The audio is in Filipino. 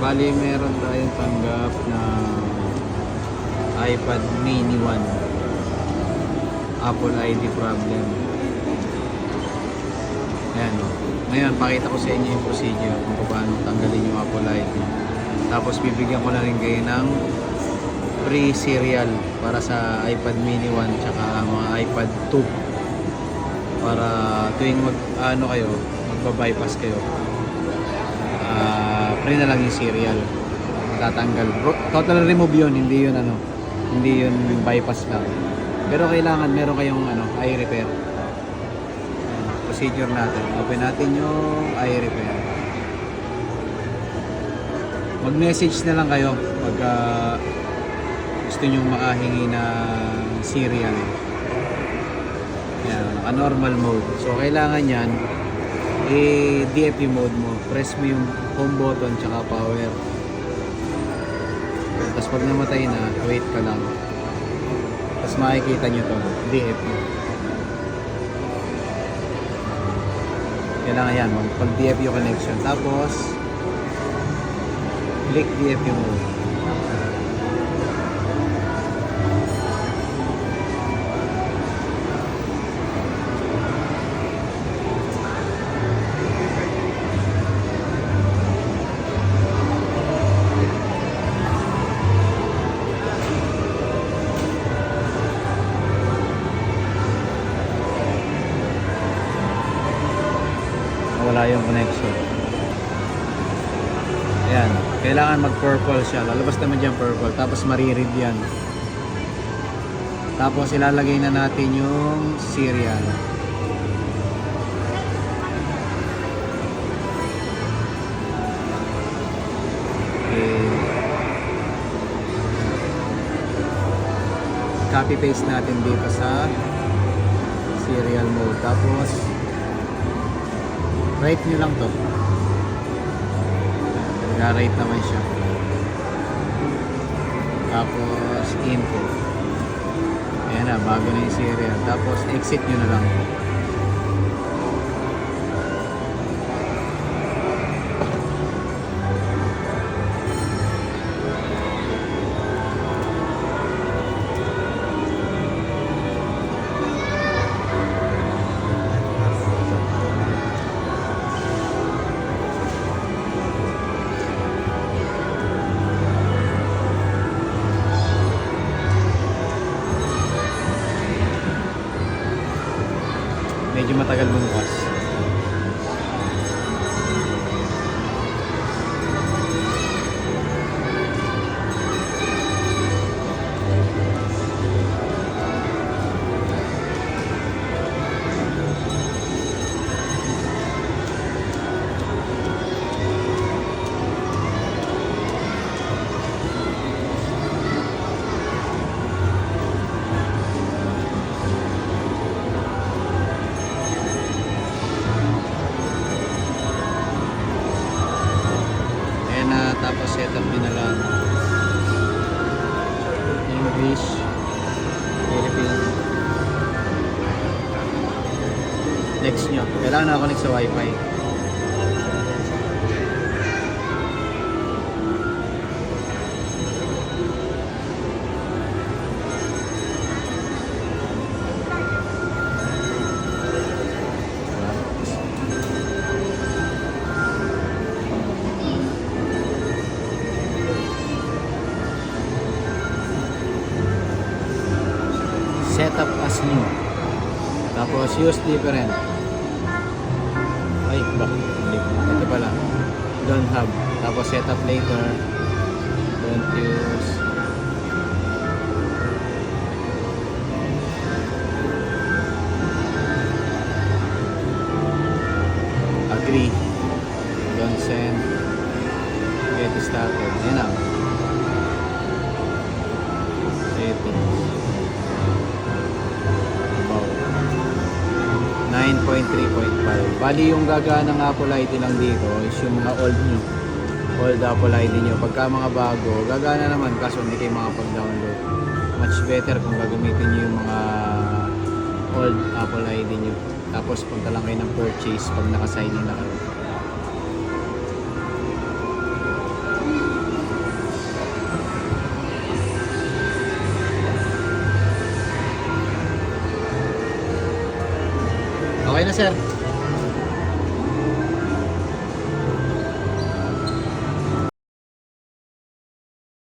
Bali, meron tayong tanggap na iPad mini 1 Apple ID problem. Ayan o. Ngayon, pakita ko sa inyo yung procedure kung paano tanggalin yung Apple ID. Tapos bibigyan ko na rin kayo ng free serial para sa iPad mini 1 tsaka mga iPad 2 para tuwing magba-bypass kayo, free na lang yung serial, tatanggal. Total remove yun, hindi yun hindi yun bypass lang, pero kailangan meron kayong eye repair. Procedure natin, open natin yung eye repair. Mag-message na lang kayo pag gusto nyo makahingi na serial. Yan, naka-normal mode. So, kailangan yan, DFU mode mo. Press mo yung home button tsaka power. Tapos pag namatay na, wait ka lang. Tapos makikita nyo to, DFU. Kailangan yan, pag DFU connection. Tapos, click DFU mode. Wala yung connection. Ayan, kailangan mag-purple siya. Lalabas naman dyan purple. Tapos mariread yan. Tapos ilalagay na natin yung serial. Okay. Copy paste natin dito sa serial mode. Tapos write nyo lang to. Nag-write naman siya. Tapos info. Ayan na, bago na yung serial. Tapos exit nyo na lang. Medyo matagal bumukas. Tapos setup din na lang English, Philippines. Next nyo, kailangan na-connect sa Wi-Fi. Setup as new. Tapos use different. Ay, ito pala. Don't have. Tapos setup later. Don't use. Agree. Don't send. Get started. Yan na. Settings. 9.3.5. Bali yung gagana ng Apple ID lang dito is yung mga old Apple ID nyo. Pagka mga bago, gagana naman kaso hindi kayo makapag-download. Much better kung gagamitin nyo yung mga old Apple ID nyo. Tapos punta lang kayo ng purchase pag naka-sign in na kayo. Okay na sir.